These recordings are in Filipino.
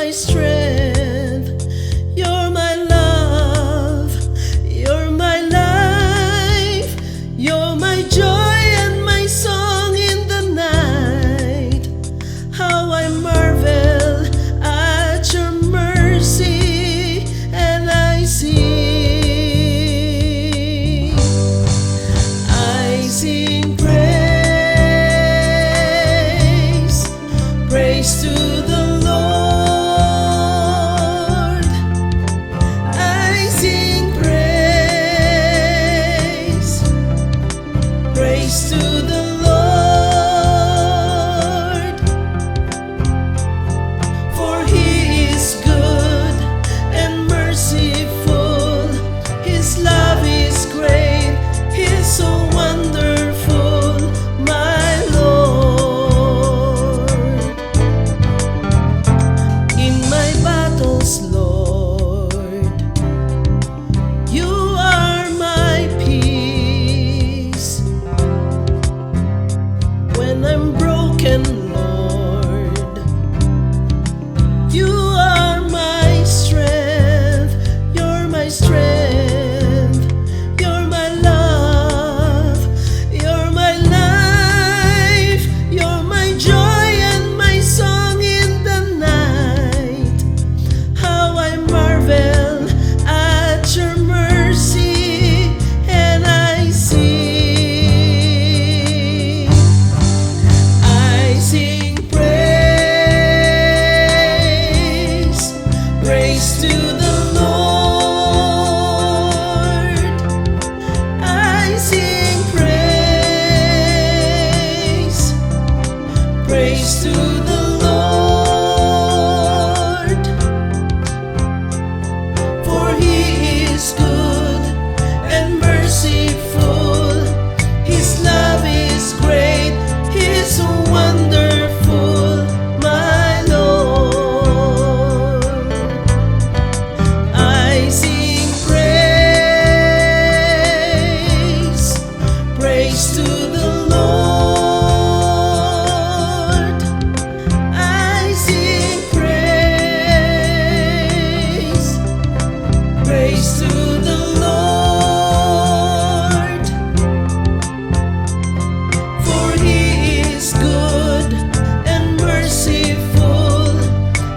my strength, you're my love, you're my life, you're my joy and my song in the night. How I marvel at your mercy, and I sing praise to the Lord. I sing praise to the Lord. For He is good and merciful, His love is great, He's so wonderful, my Lord. In my battles, Lord, you are my peace. When I'm broken, Lord, you are my strength, you're my strength, you're my love, you're my life, you're my joy and my song in the night. How I marvel at your mercy, and I sing praise to the Lord. I sing praise to the Lord. For He is good and merciful, His love is great, He's so wonderful, my Lord. I sing praise to the Lord. I sing praise to the Lord. For He is good and merciful,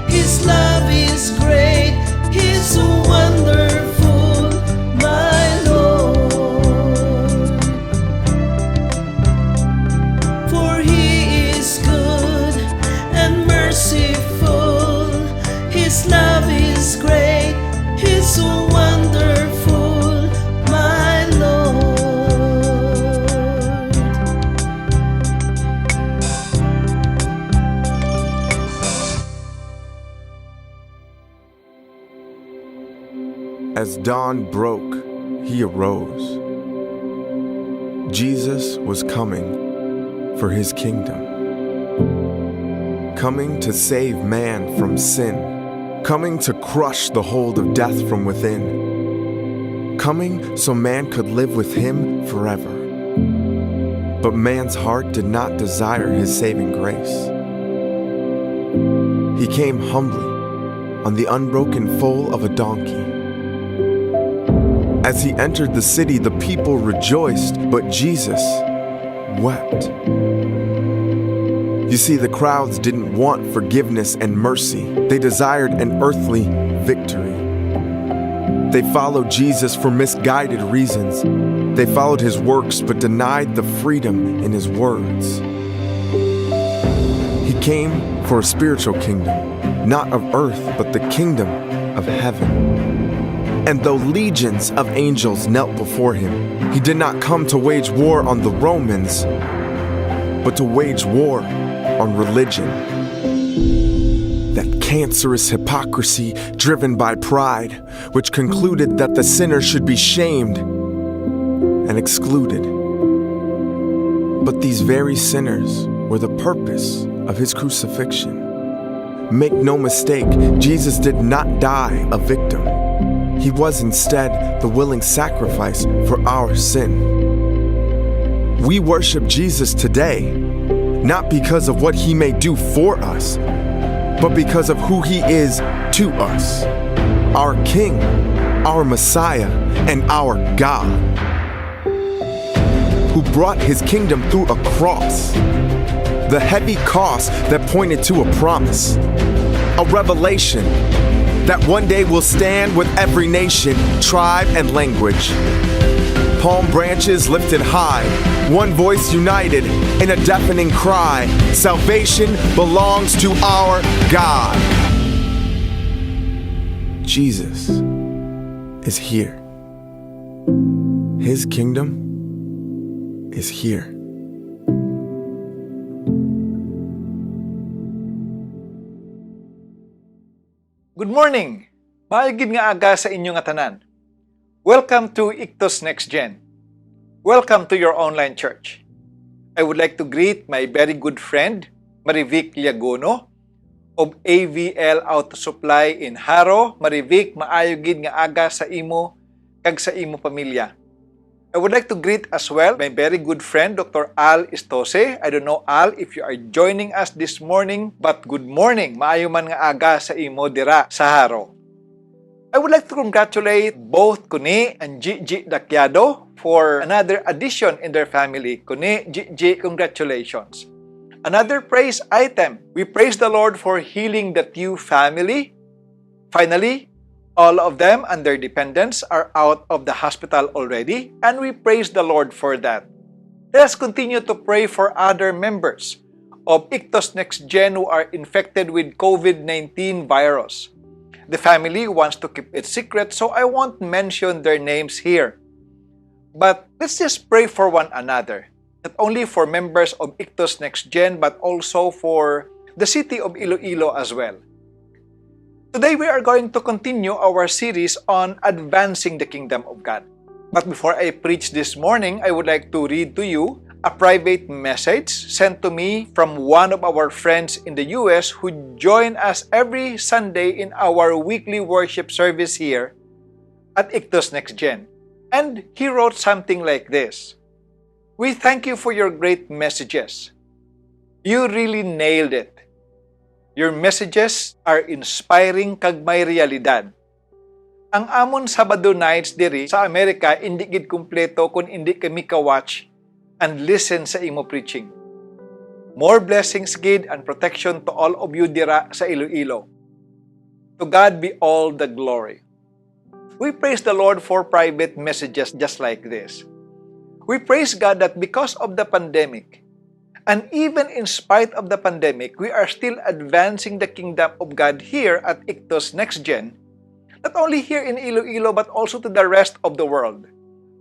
His love is great, He's so wonderful, my Lord. For He is good and merciful, His love is great, He's so wonderful, my Lord. As dawn broke, He arose. Jesus was coming for His kingdom, coming to save man from sin, coming to crush the hold of death from within, coming so man could live with Him forever. But man's heart did not desire His saving grace. He came humbly on the unbroken foal of a donkey. As He entered the city, the people rejoiced, but Jesus wept. You see, the crowds didn't want forgiveness and mercy. They desired an earthly victory. They followed Jesus for misguided reasons. They followed His works, but denied the freedom in His words. He came for a spiritual kingdom, not of earth, but the kingdom of heaven. And though legions of angels knelt before Him, He did not come to wage war on the Romans, but to wage war on religion. That cancerous hypocrisy driven by pride, which concluded that the sinner should be shamed and excluded. But these very sinners were the purpose of His crucifixion. Make no mistake, Jesus did not die a victim. He was instead the willing sacrifice for our sin. We worship Jesus today, not because of what He may do for us, but because of who he is to us, our King, our Messiah, and our God, who brought his kingdom through a cross, the heavy cost that pointed to a promise, a revelation that one day will stand with every nation, tribe, and language. Palm branches lifted high, one voice united in a deafening cry. Salvation belongs to our God. Jesus is here. His kingdom is here. Good morning! Maayagid nga aga sa inyo nga tanan. Welcome to Ictus Next Gen. Welcome to your online church. I would like to greet my very good friend, Marivic Liagono, of AVL Auto Supply in Haro. Marivic, maayagid nga aga sa imo kag sa imo pamilya. I would like to greet as well my very good friend, Dr. Al Istose. I don't know, Al, if you are joining us this morning, but good morning. Maayo man nga aga sa imo dira sa Haro. I would like to congratulate both Kuni and Gigi Dakyado for another addition in their family. Kuni, Gigi, congratulations. Another praise item. We praise the Lord for healing the Tew family. Finally, all of them and their dependents are out of the hospital already, and we praise the Lord for that. Let us continue to pray for other members of Ictus Next Gen who are infected with COVID-19 virus. The family wants to keep it secret, so I won't mention their names here. But let's just pray for one another, not only for members of Ictus Next Gen, but also for the city of Iloilo as well. Today, we are going to continue our series on advancing the kingdom of God. But before I preach this morning, I would like to read to you a private message sent to me from one of our friends in the US who join us every Sunday in our weekly worship service here at Ictus Next Gen. And he wrote something like this: "We thank you for your great messages. You really nailed it. Your messages are inspiring kag may realidad. Ang amon Sabado nights diri sa Amerika indi gid kumpleto kung indi kami ka-watch and listen sa imo preaching. More blessings gid and protection to all of you dira sa Iloilo. To God be all the glory." We praise the Lord for private messages just like this. We praise God that because of the pandemic, and even in spite of the pandemic, we are still advancing the kingdom of God here at Ictus Next Gen, not only here in Iloilo but also to the rest of the world.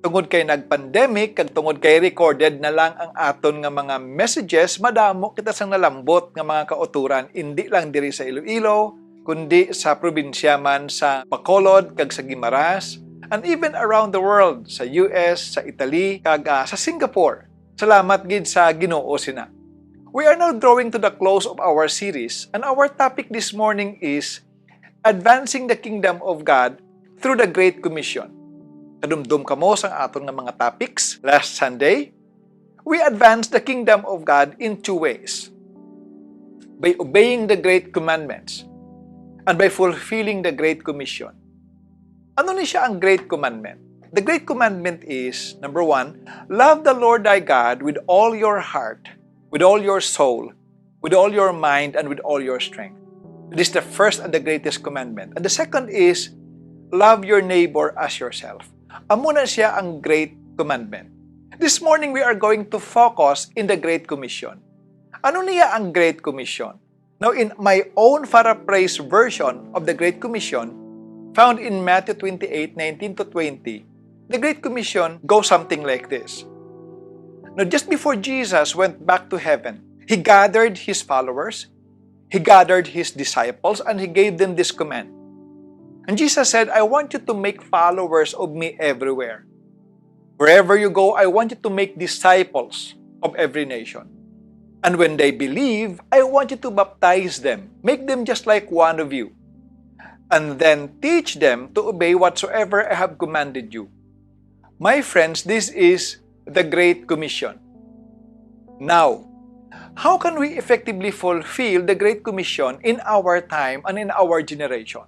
Tungod kay nag-pandemic, kag tungod kay recorded na lang ang aton nga mga messages, madamo kita sang nalambot nga mga kauturan, hindi lang diri sa Iloilo, kundi sa probinsya man sa Bacolod, kag sa Guimaras, and even around the world, sa US, sa Italy, kag sa Singapore. Salamat gid sa Ginoo sina. We are now drawing to the close of our series, and our topic this morning is advancing the kingdom of God through the Great Commission. Kadumdum kamo sang aton nga mga topics last Sunday. We advance the kingdom of God in two ways: by obeying the great commandments and by fulfilling the Great Commission. Ano ni siya ang Great Commandment? The Great Commandment is, number 1, love the Lord thy God with all your heart, with all your soul, with all your mind, and with all your strength. This is the first and the greatest commandment. And the second is, love your neighbor as yourself. Amo na siya ang Great Commandment. This morning, we are going to focus in the Great Commission. Ano niya ang Great Commission? Now, in my own paraphrase version of the Great Commission, found in Matthew 28:19-20, the Great Commission goes something like this. Now, just before Jesus went back to heaven, He gathered His followers, He gathered His disciples, and He gave them this command. And Jesus said, I want you to make followers of me everywhere. Wherever you go, I want you to make disciples of every nation. And when they believe, I want you to baptize them. Make them just like one of you. And then teach them to obey whatsoever I have commanded you. My friends, this is the Great Commission. Now, how can we effectively fulfill the Great Commission in our time and in our generation?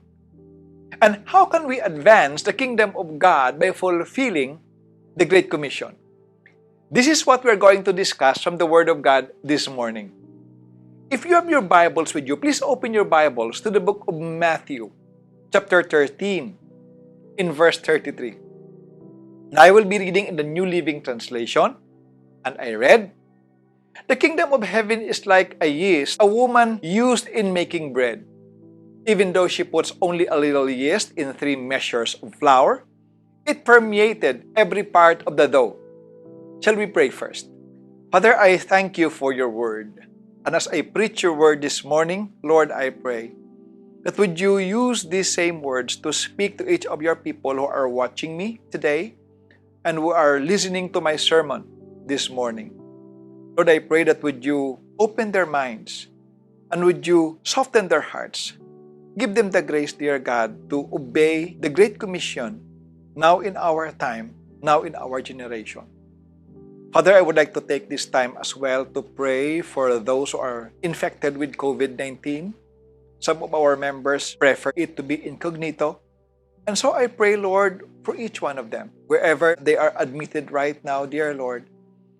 And how can we advance the kingdom of God by fulfilling the Great Commission? This is what we're going to discuss from the Word of God this morning. If you have your Bibles with you, please open your Bibles to the book of Matthew, chapter 13, in verse 33. Now, I will be reading in the New Living Translation, and I read, "The kingdom of heaven is like a yeast a woman used in making bread. Even though she puts only a little yeast in 3 measures of flour, it permeated every part of the dough." Shall we pray first? Father, I thank you for your word. And as I preach your word this morning, Lord, I pray that would you use these same words to speak to each of your people who are watching me today and who are listening to my sermon this morning. Lord, I pray that would you open their minds and would you soften their hearts. Give them the grace, dear God, to obey the Great Commission now in our time, now in our generation. Father, I would like to take this time as well to pray for those who are infected with COVID-19. Some of our members prefer it to be incognito. And so I pray, Lord, for each one of them, wherever they are admitted right now, dear Lord,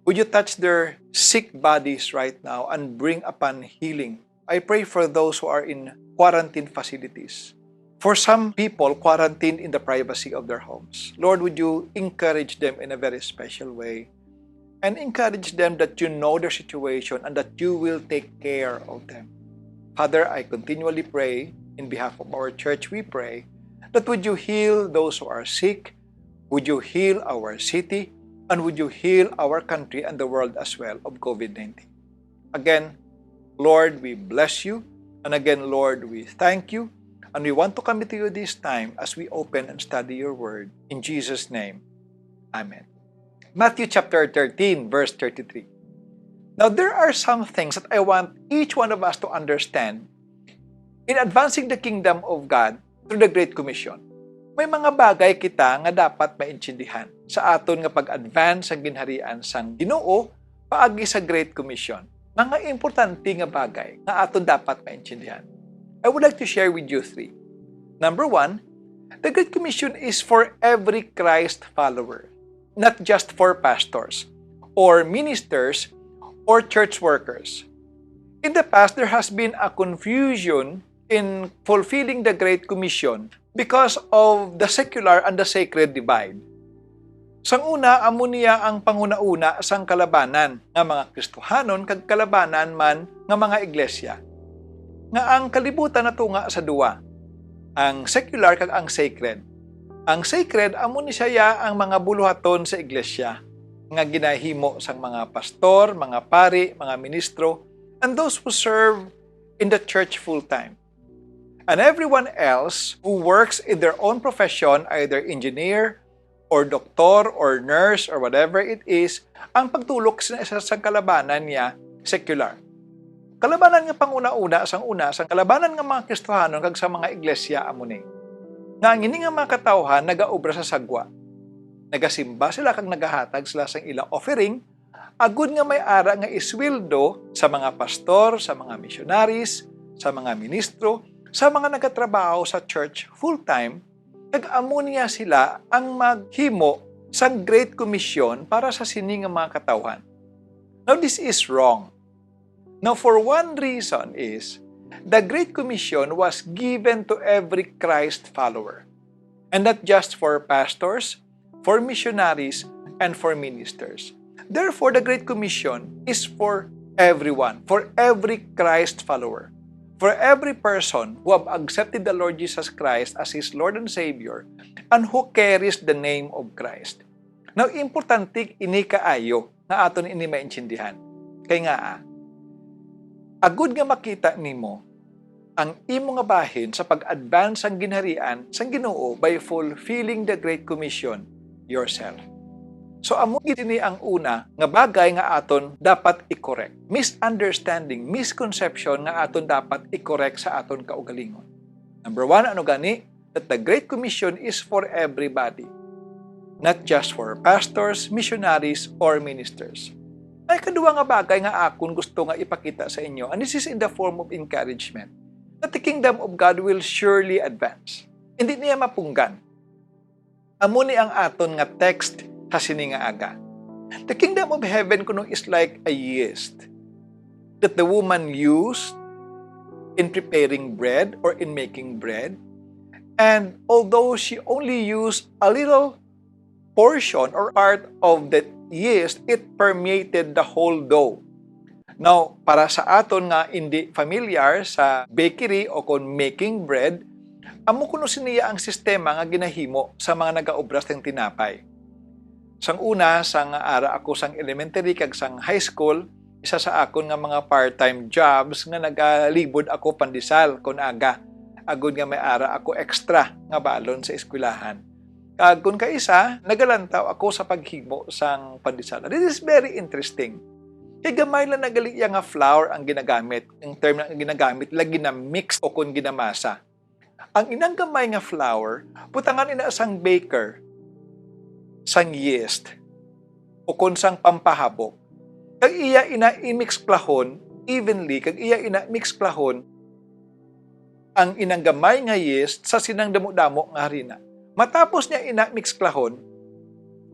would you touch their sick bodies right now and bring upon healing? I pray for those who are in quarantine facilities. For some people, quarantined in the privacy of their homes. Lord, would you encourage them in a very special way and encourage them that you know their situation and that you will take care of them. Father, I continually pray in behalf of our church, we pray that would you heal those who are sick, would you heal our city, and would you heal our country and the world as well of COVID-19. Again, Lord, we bless you. And again, Lord, we thank you. And we want to commit to you this time as we open and study your word. In Jesus' name, amen. Matthew chapter 13, verse 33. Now, there are some things that I want each one of us to understand in advancing the kingdom of God through the Great Commission. May mga bagay kita nga dapat maintindihan sa aton nga pag-advance ang ginharian sang Ginoo paagi sa Great Commission. Mga importante nga bagay nga aton dapat maintindihan. I would like to share with you 3. Number 1, the Great Commission is for every Christ follower, not just for pastors or ministers or church workers. In the past, there has been a confusion in fulfilling the Great Commission because of the secular and the sacred divide. Sang una, amo niya ang panguna-una sang kalabanan nga mga Kristohanon kag kalabanan man nga mga iglesia. Nga ang kalibutan na tunga sa duwa, ang secular kag ang sacred. Ang sacred, amo ni siya ang mga buluhaton sa iglesia nga ginahimo sang mga pastor, mga pari, mga ministro, and those who serve in the church full-time. And everyone else who works in their own profession, either engineer, or doktor, or nurse, or whatever it is, ang pagtulok sa kalabanan niya, secular. Kalabanan nga panguna-una, sang kalabanan nga mga Kristohanon kag sa mga iglesia amo ni. Nga ang ini nga mga katawhan nagaobra sa sagwa. Nagasimba sila kag nagahatag sila sang ilang offering, agud nga may ara nga isweldo sa mga pastor, sa mga missionaries, sa mga ministro, sa mga nagatrabaho sa church full-time, nag-amo niya sila ang maghimo sa Great Commission para sa sini nga mga katawhan. Now, this is wrong. Now, for one reason is, the Great Commission was given to every Christ follower. And not just for pastors, for missionaries, and for ministers. Therefore, the Great Commission is for everyone, for every Christ follower. For every person who have accepted the Lord Jesus Christ as his Lord and Savior and who carries the name of Christ. Now, importante ini kaayo na aton ini maintindihan. Kaya nga, agud nga makita nimo ang imo nga bahin sa pag-advance ang ginharian sang Ginoo by fulfilling the Great Commission yourself. So amo gini ang una nga bagay nga aton dapat i-correct. Misunderstanding, misconception nga aton dapat i-correct sa aton kaugalingon. Number 1, ano gani? That the Great Commission is for everybody. Not just for pastors, missionaries, or ministers. Ay kadua nga bagay nga akon gusto nga ipakita sa inyo, and this is in the form of encouragement, that the kingdom of God will surely advance. Hindi niya mapunggan. Amo ni ang aton nga text sa sini nga aga. The kingdom of heaven kuno is like a yeast that the woman used in preparing bread or in making bread. And although she only used a little portion or part of the yeast, it permeated the whole dough. Now, para sa aton nga hindi familiar sa bakery o kung making bread, amo kuno siniya ang sistema nga ginahimo sa mga nagaobras ng tinapay. Sang una, sang ara ako sang elementary kag sang high school, isa sa akon nga mga part-time jobs nga nagalibod ako pandesal kon aga. Agud nga may ara ako extra nga balon sa eskwelahan. Kag kun kaisa, nagalantaw ako sa paghimo sang pandesal. This is very interesting. Kay gamay lang nagali nga flour ang ginagamit. Ang term na ginagamit, lagi na mix o kun ginamasa. Ang inang gamay nga flour, putangan ina sang baker, sang yeast, o kun sang pampahabok. Kag iya ina i-mix plahon, evenly, kag iya ina mix plahon, ang inang gamay nga yeast sa sinang damo-damo nga harina. Matapos niya ina-mix klahon,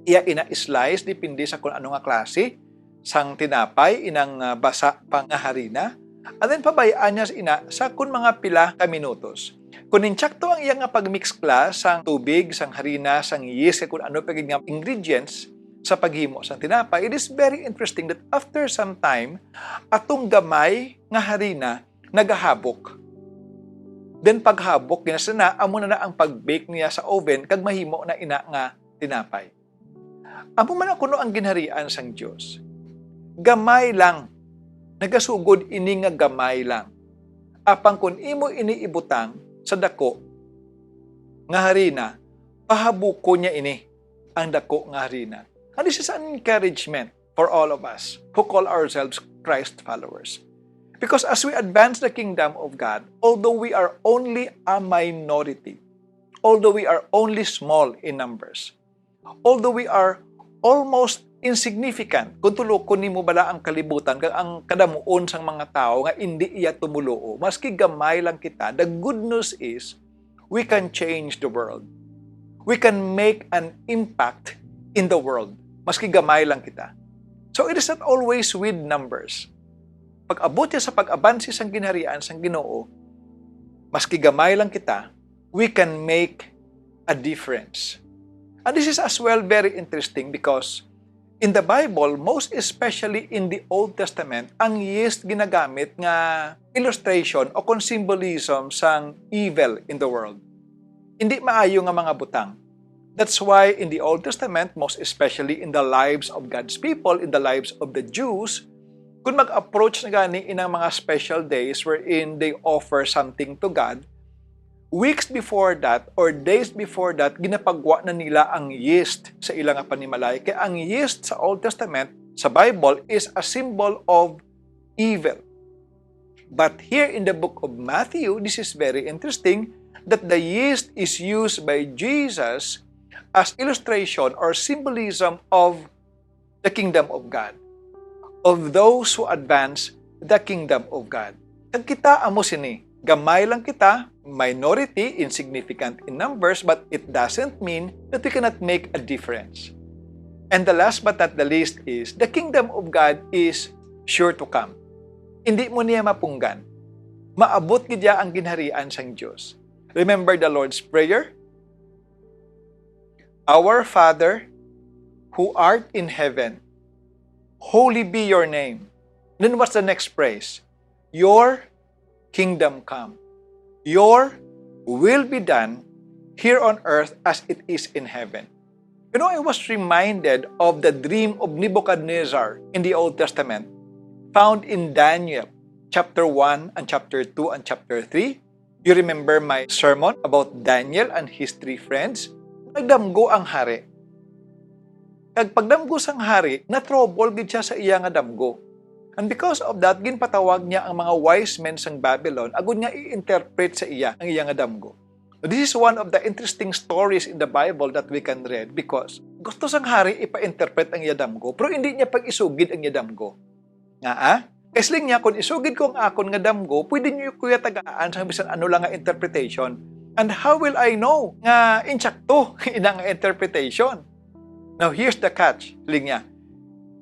iya ina-slice, depende sa kung ano nga klase, sang tinapay, inang basa pang harina, and then pabayaan niya sa kung mga pila ka minutos. Kung intsakto ang iya nga pag-mix sang tubig, sang harina, sang yeast, kung ano pagiging nga ingredients sa paghimo sang tinapay, it is very interesting that after some time, atong gamay nga harina nagahabok. Then paghabok ginasana amo na ang pag-bake niya sa oven kag mahimo na ina nga tinapay. Amo man kuno ang ginharian sang Dios. Gamay lang. Nagasugod ini nga gamay lang. Apang kun imo iniibutang sa dako nga harina, pahabuko niya ini ang dako nga harina. And this is an encouragement for all of us who call ourselves Christ followers. Because as we advance the kingdom of God, although we are only a minority, although we are only small in numbers, although we are almost insignificant, kung tulokon nimo bala ang kalibutan, kag ang kadamuon sang mga tao nga hindi iya tumuluo, maski gamay lang kita, the good news is, we can change the world. We can make an impact in the world, maski gamay lang kita. So it is not always with numbers. Pag-abot niya sa pag-abansi sang ginharian sang Ginoo, maski gamay lang kita, we can make a difference. And this is as well very interesting because in the Bible, most especially in the Old Testament, ang yeast ginagamit nga illustration o kung symbolism sang evil in the world. Hindi maayo nga mga butang. That's why in the Old Testament, most especially in the lives of God's people, in the lives of the Jews, kung mag-approach na gani inang mga special days wherein they offer something to God, weeks before that or days before that, ginapagwa na nila ang yeast sa ilang panimalay. Kaya ang yeast sa Old Testament, sa Bible, is a symbol of evil. But here in the book of Matthew, this is very interesting that the yeast is used by Jesus as illustration or symbolism of the kingdom of God, of those who advance the kingdom of God. Kag kita amo sini, gamay lang kita, minority, insignificant in numbers, but it doesn't mean that we cannot make a difference. And the last but not the least is, the kingdom of God is sure to come. Hindi mo niya mapunggan. Maabot gidya ang ginharian sang Diyos. Remember the Lord's Prayer? Our Father, who art in heaven, holy be your name. Then what's the next phrase? Your kingdom come. Your will be done here on earth as it is in heaven. You know, I was reminded of the dream of Nebuchadnezzar in the Old Testament, found in Daniel chapter 1 and chapter 2 and chapter 3. You remember my sermon about Daniel and his three friends? Nagdamgo ang hari. Kag pagdamgo sang hari, na-trouble gid siya sa iya nga damgo. And because of that, ginpatawag niya ang mga wise men sang Babylon, agud nga i-interpret sa iya ang iya nga damgo. This is one of the interesting stories in the Bible that we can read because gusto sang hari ipa-interpret ang yadamgo pero hindi niya pag-isugid ang yadamgo. Nga Kaisling niya, kung isugid ko ang akon nga damgo, pwede niyo kuya tagaan sa bisan ano lang nga interpretation. And how will I know nga insakto inang interpretation? Now, here's the catch. Ling niya,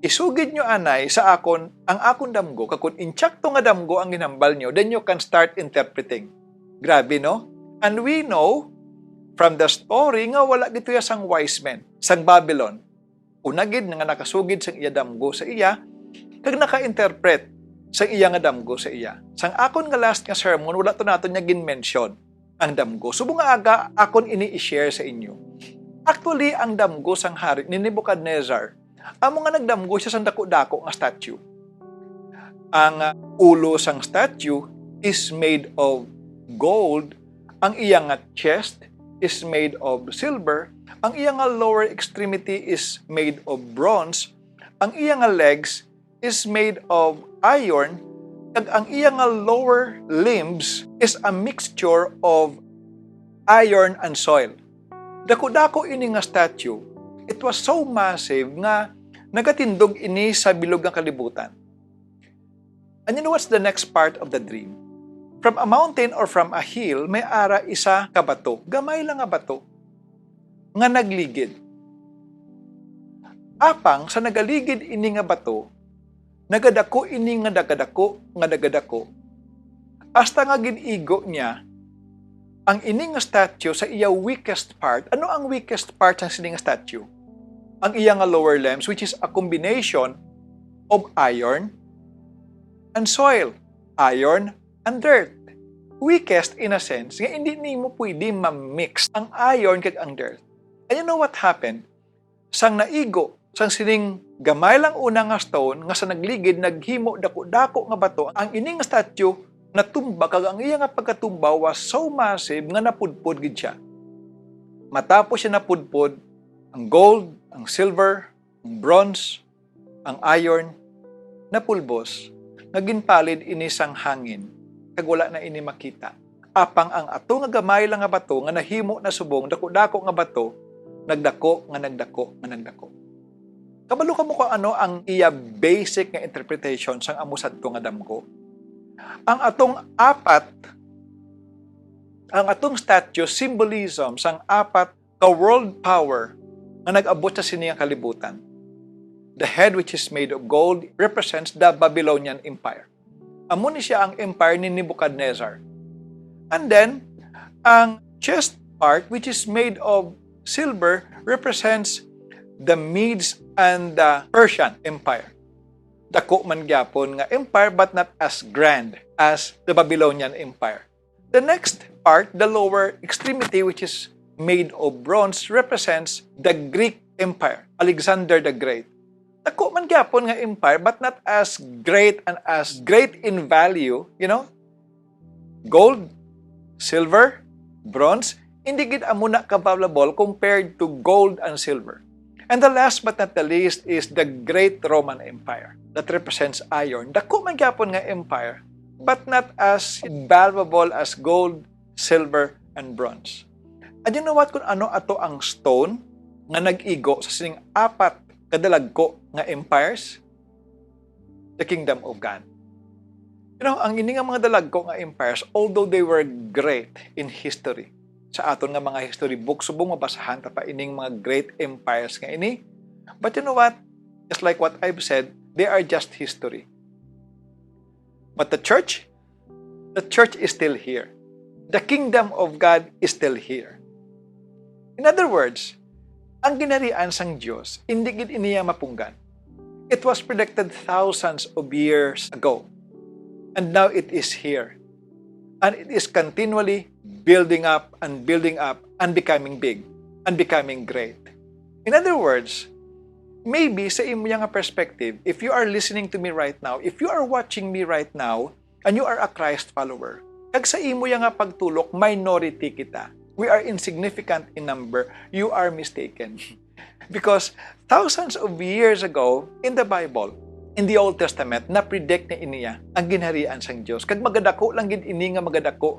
isugid niyo anay sa akon, ang akon damgo, kung insakto nga damgo ang ginambal niyo, then you can start interpreting. Grabe, no? And we know from the story nga wala dito ya sang wise men, sang Babylon. Unagid nga nakasugid sang iya damgo sa iya, kag naka-interpret sang iya nga damgo sa iya. Sang akon nga last nga sermon, wala to nato niya gin-mention ang damgo. Subo nga aga, akon ini-share sa inyo. Actually, ang damgo sang hari ni Nebuchadnezzar, amo nga nagdamgo siya sang dako-dako nga statue. Ang ulo sang statue is made of gold, ang iya nga chest is made of silver, ang iya nga lower extremity is made of bronze, ang iya nga legs is made of iron, kag ang iya nga lower limbs is a mixture of iron and soil. Dako-dako ini nga statue, it was so massive nga nagatindog ini sa bilog nga kalibutan. And you know what's the next part of the dream? From a mountain or from a hill, may ara isa ka bato, gamay lang nga bato, nga nagligid. Apang sa nagaligid ini nga bato, nagadako ini nga dagadako, hasta nga ginigo niya, ang ini nga statue sa iya weakest part. Ano ang weakest part ng sining statue? Ang iya nga lower limbs, which is a combination of iron and soil, iron and dirt. Weakest in a sense, nga hindi nimo pwede ma-mix ang iron kag ang dirt. And you know what happened? Sang naigo, sang sining gamay lang una nga stone, nga sa nagligid, naghimo dako-dako nga bato, ang ining statue natumba, kag ang iya nga pagkatumba was so massive nga napudpod gid siya. Matapos siya napudpod, ang gold, ang silver, ang bronze, ang iron, napulbos, nga ginpalid ini sang hangin, kag wala na ini makita. Apang ang ato nga gamay lang nga bato, nga nahimo na subong, dako-dako nga bato, nagdako. Kabalo ka mo kung ano ang iya basic nga interpretation sang amusad to nga damgo. Ang atong statue symbolism sang apat ka world power nga nag-abot sa siniyang kalibutan. The head, which is made of gold, represents the Babylonian Empire. Amo ni siya ang empire ni Nebuchadnezzar. And then, ang chest part, which is made of silver, represents the Medes and the Persian Empire. Dako man gyapon nga empire, but not as grand as the Babylonian Empire. The next part, the lower extremity, which is made of bronze, represents the Greek Empire, Alexander the Great. Dako man gyapon nga empire, but not as great and as great in value, gold, silver, bronze, hindi gid amo na ka-valuable compared to gold and silver. And the last but not the least is the Great Roman Empire that represents iron. Dako man gyapon nga empire, but not as valuable as gold, silver, and bronze. And you know what, kung ano ato ang stone nga nag-igo sa sining apat kadalagko nga empires? The Kingdom of God. Ang ini nga mga dalagko nga empires, although they were great in history, sa aton nga mga history books, subong mabasahan ta pa ining mga great empires nga ini. But you know what? Just like what I've said, they are just history. But the church is still here. The kingdom of God is still here. In other words, ang ginharian sang Diyos, hindi gid iniya mapunggan. It was predicted thousands of years ago. And now it is here. And it is continually building up and becoming big and becoming great. In other words, maybe sa imo nga perspective, if you are listening to me right now, if you are watching me right now, and you are a Christ follower, kag sa imo nga pagtulok, minority kita. We are insignificant in number. You are mistaken. Because thousands of years ago, in the Bible, in the Old Testament, na-predict ni iniya ang ginharian sang Diyos. Kag magadako lang gid ini nga magadako.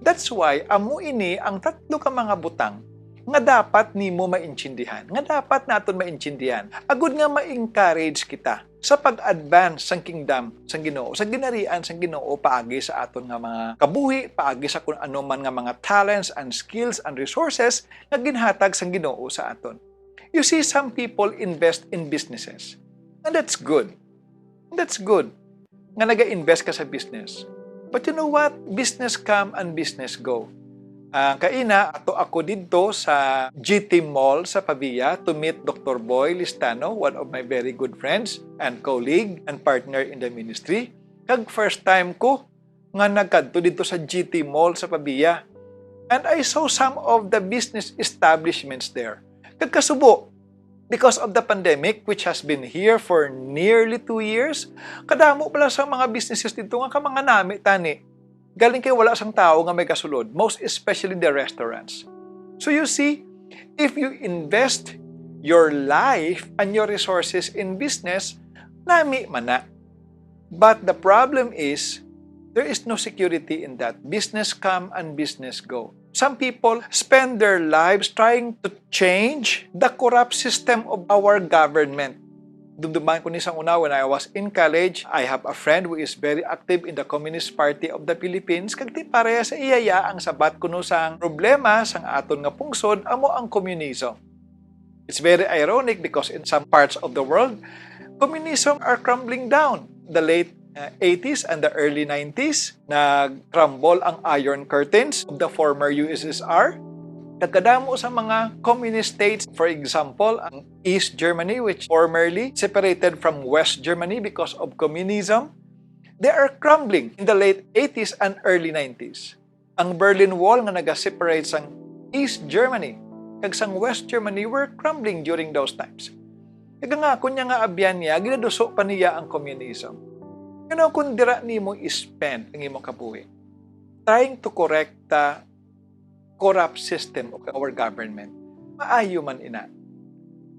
That's why amo ini ang tatlo ka mga butang nga dapat nimo maintindihan, nga dapat naton maintindihan. Agud nga ma-encourage kita sa pag-advance sang kingdom sang Ginoo, sa ginarian sang Ginoo paagi sa aton nga mga kabuhi, paagi sa kung ano man nga mga talents and skills and resources nga ginhatag sang Ginoo sa aton. You see, some people invest in businesses. And that's good. That's good. Nga naga-invest ka sa business. But you know what? Business come and business go. Kaina, ako dito sa GT Mall sa Pavia to meet Dr. Boy Listano, one of my very good friends and colleague and partner in the ministry. Kag first time ko nga nagkadto dito sa GT Mall sa Pavia. And I saw some of the business establishments there. Kag kasubo, because of the pandemic which has been here for nearly 2 years, kadamo pala sa mga businesses dito nga ka mga nami tani. Galing kay wala sang tao nga may kasulod, most especially the restaurants. So you see, if you invest your life and your resources in business, nami man na. But the problem is, there is no security in that. Business come and business go. Some people spend their lives trying to change the corrupt system of our government. Dumduman ko ni sang una, when I was in college, I have a friend who is very active in the Communist Party of the Philippines. Kag ti pareha sa iyaya ang sabat kuno sang problema sang aton nga pungsod amo ang communism. It's very ironic because in some parts of the world, communism are crumbling down. The late 80s and the early 90s, nag-crumble ang Iron Curtains of the former USSR. Kadamo sa mga communist states, for example, ang East Germany, which formerly separated from West Germany because of communism, they are crumbling in the late 80s and early 90s. Ang Berlin Wall nga nag-separate sang East Germany kag sang West Germany were crumbling during those times. Kaya nga, kunya nga abyan niya, ginaduso pa niya ang communism. Kaya kung dira nimo spend ang imong kabuhi, trying to correct the corrupt system of our government, maayo man ina.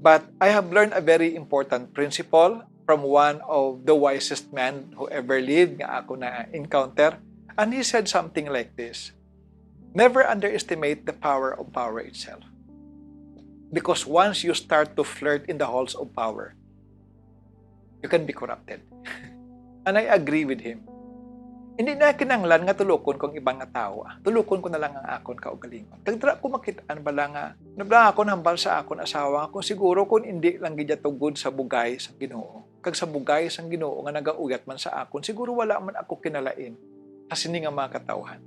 But I have learned a very important principle from one of the wisest men who ever lived nga ako na encounter, and he said something like this: never underestimate the power of power itself. Because once you start to flirt in the halls of power, you can be corrupted. And I agree with him. Hindi na kinanglan nga tulukon kong ibang nga tao. Tulukon ko na lang ang akon kaugalingon. Kagdra ko makitaan bala nga, nabla ako hambal sa akon asawa kung siguro kung hindi lang gidya tugod sa bugay sa Ginoo. Kag sa bugay sa Ginoo nga nagauyat man sa akon, siguro wala man ako kinalain sa sini nga mga katawhan.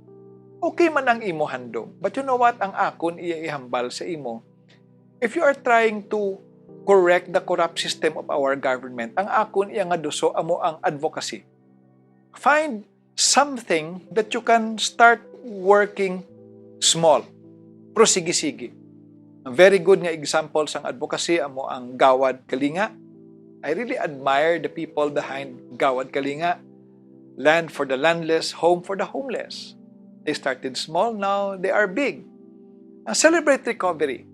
Okay man ang imo handom. But you know what? Ang akon ihambal sa imo. If you are trying to correct the corrupt system of our government, ang akon iya nga duso amo ang advocacy. Find something that you can start working small. Pero sige-sige. A very good nga example sang advocacy amo ang Gawad Kalinga. I really admire the people behind Gawad Kalinga. Land for the landless, home for the homeless. They started small, now they are big. Celebrate recovery.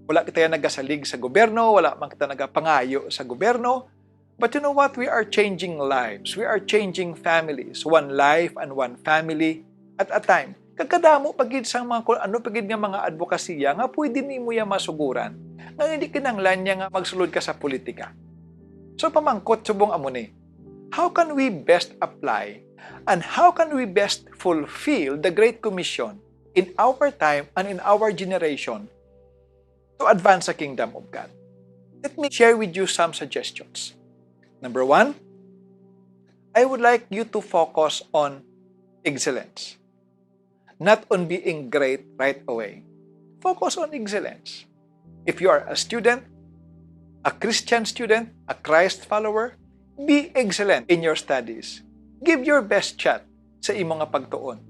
Wala kita nagasalig sa gobyerno, wala man kita nagapangayo sa gobyerno. But you know what? We are changing lives. We are changing families. One life and one family at a time. Kagkadamo pagid sang mga ano pagid nga mga advokasya nga pwede nimo ya masuguran. Nga hindi kinanglan niya nga magsulod ka sa politika. So pamangkot subong amo ni. How can we best apply and how can we best fulfill the Great Commission in our time and in our generation to advance the kingdom of God? Let me share with you some suggestions. Number 1, I would like you to focus on excellence. Not on being great right away. Focus on excellence. If you are a student, a Christian student, a Christ follower, be excellent in your studies. Give your best shot sa imong nga pagtuon.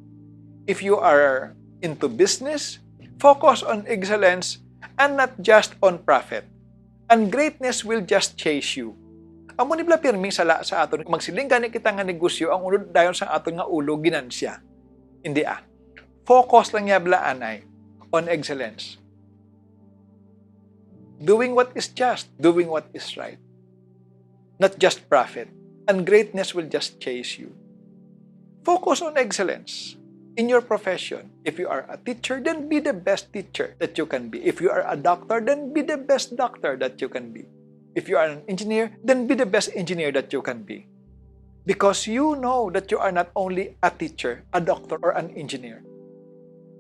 If you are into business, focus on excellence and not just on profit. And greatness will just chase you. Amo ni bla pirmi sala sa aton magsiling gani kita nga negosyo ang unod dayon sa aton nga ulo ginansya. Hindi Focus lang ya bla anay on excellence. Doing what is just, doing what is right. Not just profit. And greatness will just chase you. Focus on excellence. in your profession. If you are a teacher, then be the best teacher that you can be. If you are a doctor, then be the best doctor that you can be. If you are an engineer, then be the best engineer that you can be. Because you know that you are not only a teacher, a doctor, or an engineer.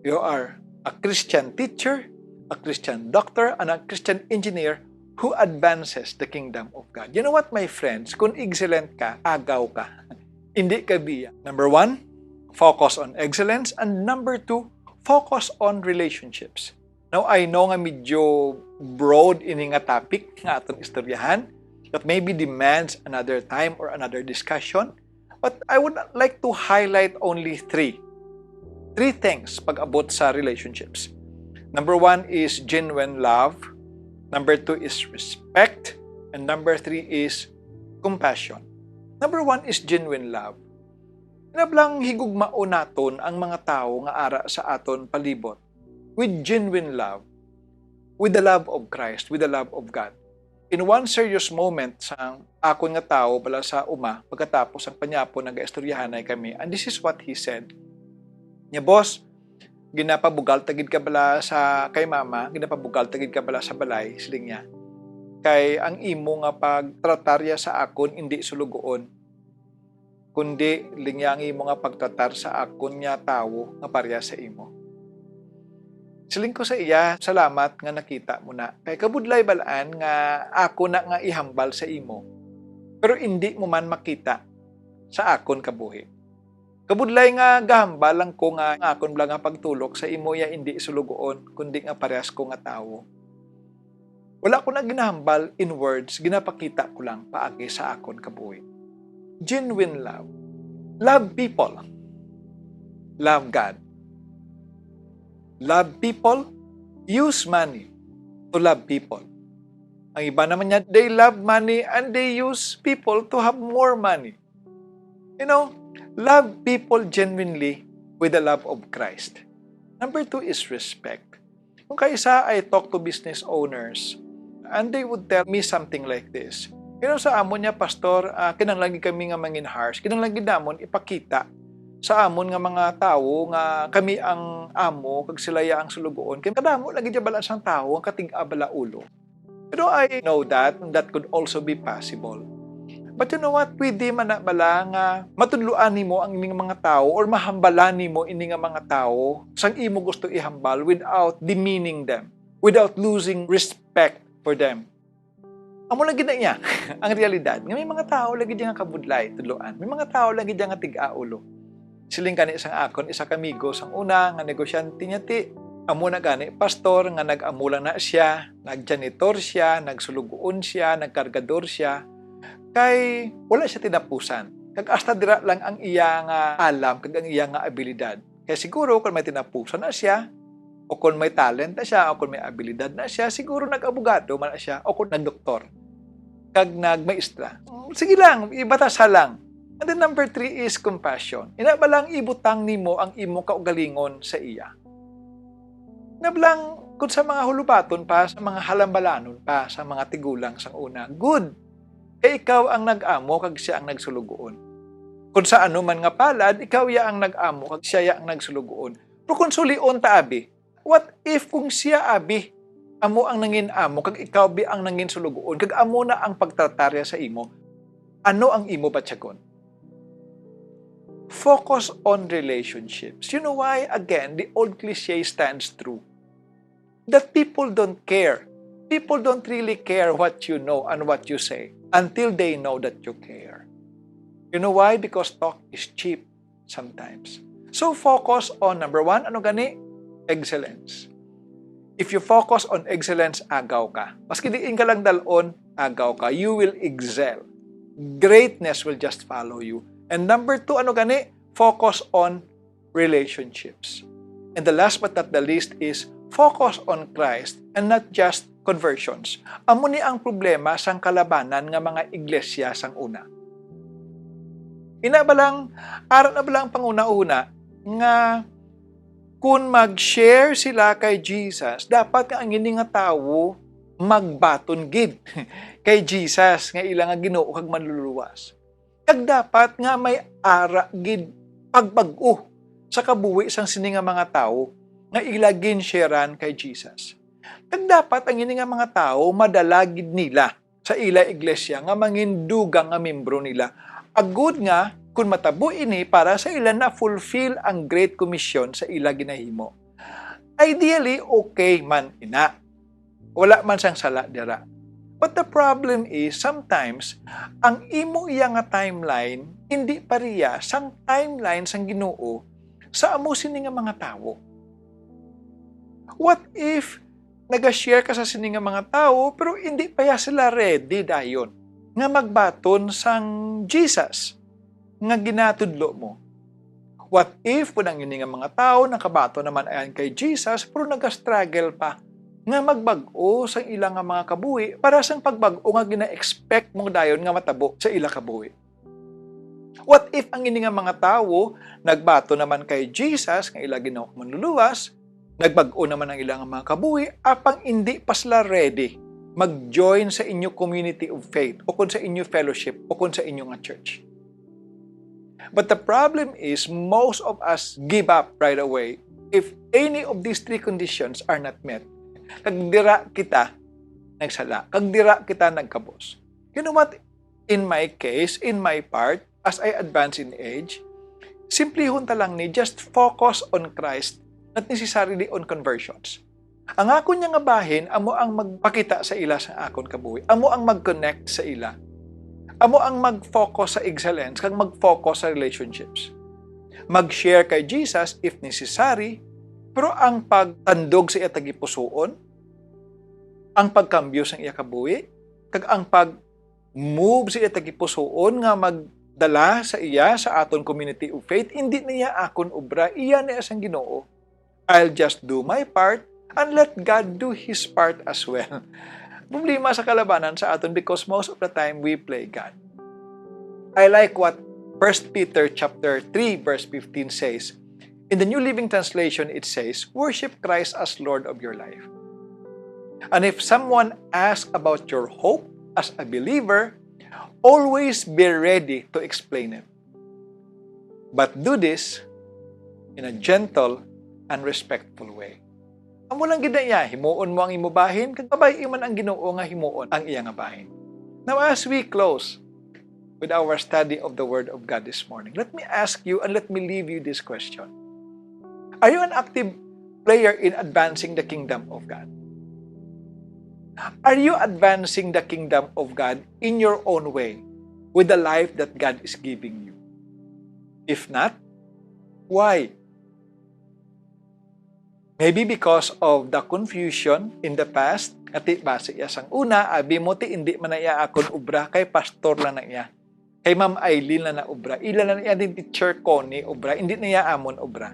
You are a Christian teacher, a Christian doctor, and a Christian engineer who advances the kingdom of God. You know what, my friends? Kung excellent ka, agaw ka. Hindi ka biya. Number 1, focus on excellence. And number 2, focus on relationships. Now, I know nga medyo broad ini nga topic nga atong istoryahan that maybe demands another time or another discussion. But I would like to highlight only three things pag-abot sa relationships. Number 1 is genuine love. Number 2 is respect. And number 3 is compassion. Number 1 is genuine love. Inablang higugmao naton ang mga tao nga ara sa aton palibot with genuine love, with the love of Christ, with the love of God. In one serious moment sa akon nga tao bala sa uma, pagkatapos ang panyapo nag-istoryahanay kami, and this is what he said. Nya, boss, ginapabugal tagid ka bala sa kay mama, ginapabugal tagid ka bala sa balay, siling niya. Kay ang imo nga pagtratarya sa akon hindi sulugoon, kundi linya ang imo nga pagtratar sa akon nya tawo nga parya sa imo. Siling ko sa iya, salamat nga nakita mo na. Kay kabudlay balaan nga ako na nga ihambal sa imo. Pero hindi mo man makita sa akon kabuhi. Kabudlay nga gahambal lang ko nga akon bala nga pagtulok sa imo ya hindi sulugoon, kundi nga parehas ko nga tawo. Wala ko na ginahambal in words, ginapakita ko lang paagi sa akon kabuhi. Genuine love. Love people. Love God. Love people, use money to love people. Ang iba naman niya, they love money and they use people to have more money. You know, love people genuinely with the love of Christ. Number 2 is respect. Kung kaisa I talk to business owners and they would tell me something like this. You know, sa amon niya, Pastor, kinanglagi kami nga mangin harsh, kinanglagi namon ipakita sa amon nga mga tao nga kami ang amo kag sila ya ang sulugoon kay kadamo lagi diya bala sang tao ang katig-abala ulo. Pero I know that could also be possible. But you know what, pwede man na bala nga matudluan nimo ang imong mga tao or mahambalan nimo ini nga mga tao sang imo gusto ihambal without demeaning them, without losing respect for them. Amo lang gid niya ang realidad nga may mga tao lagi diya nga kabudlay tudloan, may mga tao lagi diya nga tig-aulo. Siling kani isang akon, isa kamigo sang una nga negosyante niya ti. Amo na gani, pastor nga nag-amo lang na siya, nag-janitor siya, nagsulugoon siya, nagkargador siya. Kay wala siya tinapusan. Kag hasta dira lang ang iya nga alam, kag ang iya nga abilidad. Kaya siguro kung may tinapusan na siya, o kung may talent na siya, o kung may abilidad na siya, siguro nag-abogado man na siya, o kung nag-doktor, kag nag-maestra. Sige lang, ibatasa lang. And then number 3 is compassion. Inabalang ibutang nimo ang imo kaugalingon sa iya. Inabalang kung sa mga hulubaton pa, sa mga halambalanon pa, sa mga tigulang sang una, good. Kaya ikaw ang nag-amo, kag siya ang nagsulugoon. Kung sa ano man nga palad, ikaw ya ang nag-amo, kag siya ya ang nagsulugoon. Pero kung sulion ta abi, what if kung siya abi, amo ang nangin amo, kag ikaw bi ang nangin sulugoon, kag amo na ang pagtratarya sa imo, ano ang imo batyagon? Focus on relationships. You know why? Again, the old cliche stands true. That people don't care. People don't really care what you know and what you say until they know that you care. You know why? Because talk is cheap sometimes. So focus on number 1, ano gani? Excellence. If you focus on excellence, agaw ka. Maski diin ka lang dalon, agaw ka. You will excel. Greatness will just follow you. And number 2, ano gani? Focus on relationships. And the last but not the least is focus on Christ and not just conversions. Amo ni ang problema sang kalabanan nga mga iglesia sang una. Ina ba lang, aral na ba lang panguna-una nga kung mag-share sila kay Jesus, dapat nga ang ini nga tawo magbaton gid kay Jesus nga ilang nga Ginoo kag manluluwas. Kag dapat nga may ara gid pagbag-o sa kabuhi sang sini nga mga tao nga ilagin sharean kay Jesus. Kag dapat ang ini nga mga tao madalagid nila sa ila iglesia nga mangindugang nga membro nila. Agud nga kung matabo ini para sa ila na fulfill ang Great Commission sa ila ginahimo. Ideally, okay man ina. Wala man sang sala dira. But the problem is, sometimes, ang imo iya nga timeline, hindi pariya sang timeline sang Ginoo sa amo sini nga mga tao. What if nag-share ka sa sini nga mga tao, pero hindi pa ya sila ready dayon nga magbaton sang Jesus nga ginatudlo mo? What if kung ang yun nga mga tao nakabato naman ayan kay Jesus, pero nag-struggle pa nga magbag-o sa ilang nga mga kabuhi para sang pagbag-o nga gina-expect mong dayon nga matabo sa ilang kabuhi? What if ang ini nga mga tao nagbato naman kay Jesus nga ila Ginoo manluluwas, nagbag-o naman ang ilang mga kabuhi, apang hindi pa sila ready mag-join sa inyo community of faith o kung sa inyo fellowship o kung sa inyo nga church. But the problem is, most of us give up right away if any of these three conditions are not met. Kagdira kita nagsala, kagdira kita nagkabos. You know what? In my case, in my part, as I advance in age, simply hunta lang ni just focus on Christ, not necessarily on conversions. Ang ako niya nga bahin, amo ang magpakita sa ila sa akon kabuhi. Amo ang mag-connect sa ila. Amo ang mag-focus sa excellence, kag mag-focus sa relationships. Mag-share kay Jesus if necessary, pero ang pagtandog sa iya tagipusoon, ang pagkambyo sa iya kabuhi, kag ang pag-move sa iya tagipusoon nga magdala sa iya sa aton community of faith, hindi niya akon obra, iya niya sang Ginoo. I'll just do my part and let God do His part as well. Problema sa kalabanan sa aton because most of the time we play God. I like what 1 Peter chapter 3 verse 15 says. In the New Living Translation, it says, worship Christ as Lord of your life. And if someone asks about your hope as a believer, always be ready to explain it. But do this in a gentle and respectful way. Amo lang gid niya, himuon mo ang imubahin, kag babay man ang Ginoo nga himuon ang iya nga bahin. Now as we close with our study of the Word of God this morning, let me ask you and let me leave you this question. Are you an active player in advancing the kingdom of God? Are you advancing the kingdom of God in your own way with the life that God is giving you? If not, why? Maybe because of the confusion in the past, ati base iya sang una, abi mo ti hindi man na iya akon ubra, kay pastor lang na iya. Kay Ma'am Eileen na ubra. Ila na iya din teacher ko ni ubra, hindi na iya amon ubra.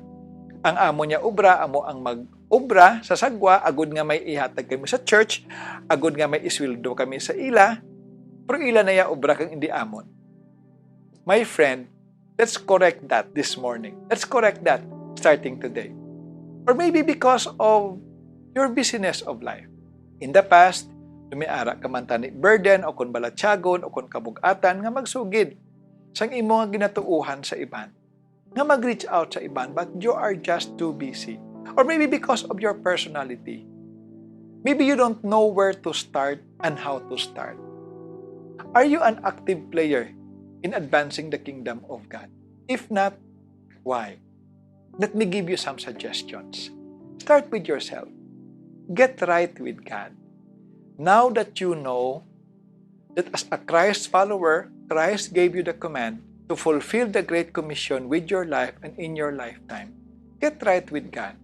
Ang amo niya ubra, amo ang mag-ubra sa sagwa, agud nga may ihatag kami sa church, agud nga may isweldo kami sa ila, pero ila na iya ubra kang hindi amon. My friend, let's correct that this morning. Let's correct that starting today. Or maybe because of your busyness of life. In the past, lumiara ka man tani burden o kung balatyagon o kung kabugatan nga magsugid sang imo nga ginatuuhan sa iban. Nga mag-reach out sa iban, but you are just too busy. Or maybe because of your personality. Maybe you don't know where to start and how to start. Are you an active player in advancing the kingdom of God? If not, why? Let me give you some suggestions. Start with yourself. Get right with God. Now that you know that as a Christ follower, Christ gave you the command to fulfill the Great Commission with your life and in your lifetime. Get right with God.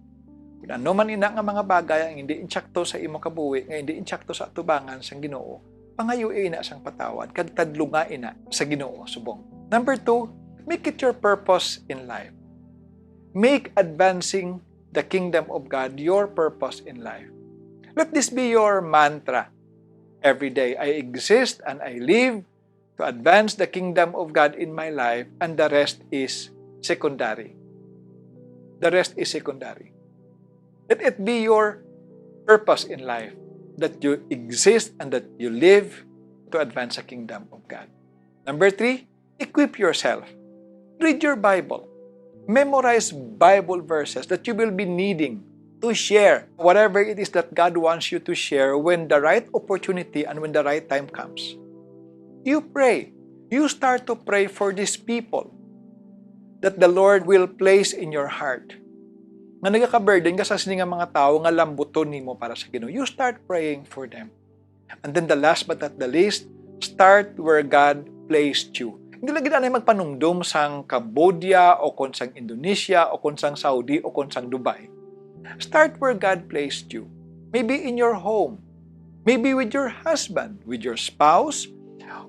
Kung ano man ina nga mga bagay ang hindi insakto sa imo kabuhi, nga hindi insakto sa atubangan sang Ginoo, pangayo ina sang patawad, kag tadlunga ina sa Ginoo subong. Number 2, make it your purpose in life. Make advancing the kingdom of God your purpose in life. Let this be your mantra every day. I exist and I live to advance the kingdom of God in my life, and the rest is secondary. The rest is secondary. Let it be your purpose in life, that you exist and that you live to advance the kingdom of God. Number 3, equip yourself. Read your Bible. Memorize Bible verses that you will be needing to share whatever it is that God wants you to share when the right opportunity and when the right time comes. You pray. You start to pray for these people that the Lord will place in your heart. Nga nagaka-burden ka sa sininga mga tao nga lambuton nimo para sa Ginoo. You start praying for them. And then the last but not the least, start where God placed you. Hindi lagi na magpanumdum sang Cambodia o kung sang Indonesia o kung sang Saudi o kung sang Dubai. Start where God placed you. Maybe in your home. Maybe with your husband, with your spouse,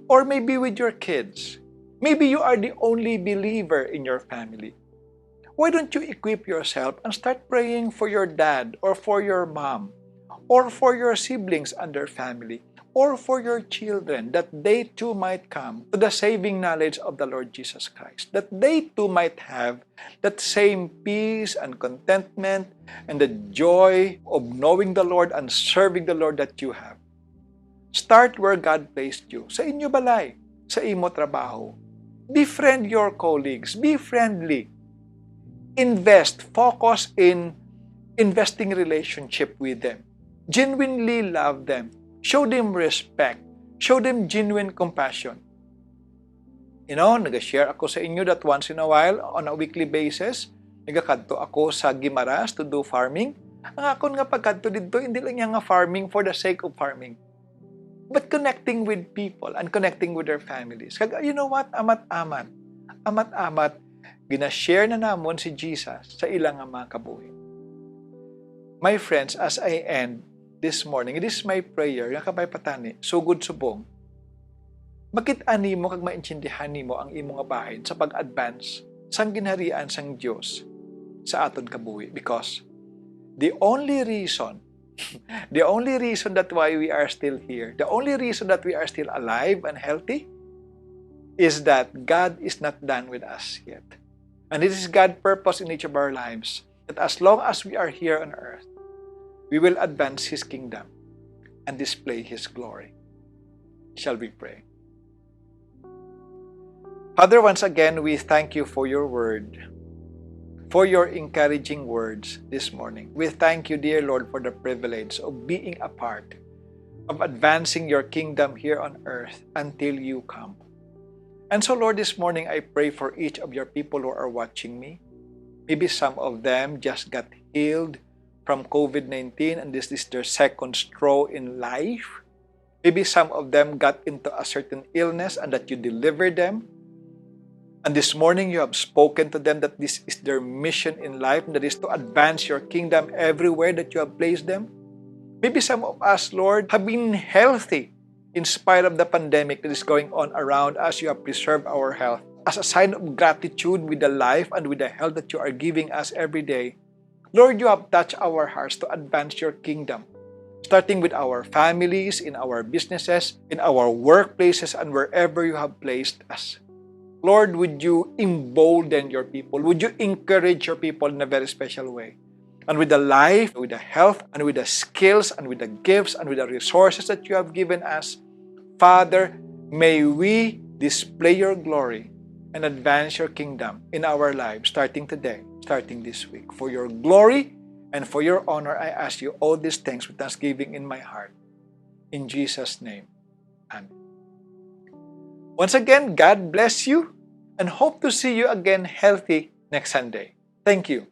or maybe with your kids. Maybe you are the only believer in your family. Why don't you equip yourself and start praying for your dad or for your mom or for your siblings and their family or for your children that they too might come to the saving knowledge of the Lord Jesus Christ, that they too might have that same peace and contentment and the joy of knowing the Lord and serving the Lord that you have. Start where God placed you. Sa inyo balay, sa imo trabaho. Befriend your colleagues. Be friendly. Invest. Focus in investing relationship with them. Genuinely love them. Show them respect. Show them genuine compassion. You know, nag-share ako sa inyo that once in a while, on a weekly basis, nagakadto ako sa Guimaras to do farming. Ang akon nga pagkadto dito, hindi lang nga farming for the sake of farming. But connecting with people and connecting with their families. You know what? Amat-amat. Amat-amat. Ginashare na namon si Jesus sa ilang mga kabuhi. My friends, as I end this morning, it is my prayer, nga kabay patani, sugod subong, bakit ani mo kag maintindihan nimo ang imong bahin sa pag-advance sang ginharian sang Dios sa aton kabuhi? Because the only reason that why we are still here, the only reason that we are still alive and healthy is that God is not done with us yet. And it is God's purpose in each of our lives that as long as we are here on earth, we will advance His kingdom and display His glory. Shall we pray? Father, once again, we thank you for your word, for your encouraging words this morning. We thank you, dear Lord, for the privilege of being a part of advancing your kingdom here on earth until you come. And so, Lord, this morning I pray for each of your people who are watching me. Maybe some of them just got healed from COVID-19 and this is their second straw in life. Maybe some of them got into a certain illness and that you delivered them. And this morning you have spoken to them that this is their mission in life, and that is to advance your kingdom everywhere that you have placed them. Maybe some of us, Lord, have been healthy in spite of the pandemic that is going on around us. You have preserved our health. As a sign of gratitude with the life and with the health that you are giving us every day, Lord, you have touched our hearts to advance your kingdom, starting with our families, in our businesses, in our workplaces, and wherever you have placed us. Lord, would you embolden your people? Would you encourage your people in a very special way? And with the life, with the health, and with the skills, and with the gifts, and with the resources that you have given us, Father, may we display your glory and advance your kingdom in our lives, starting today, starting this week. For your glory and for your honor, I ask you all these things with thanksgiving in my heart. In Jesus' name, amen. Once again, God bless you and hope to see you again healthy next Sunday. Thank you.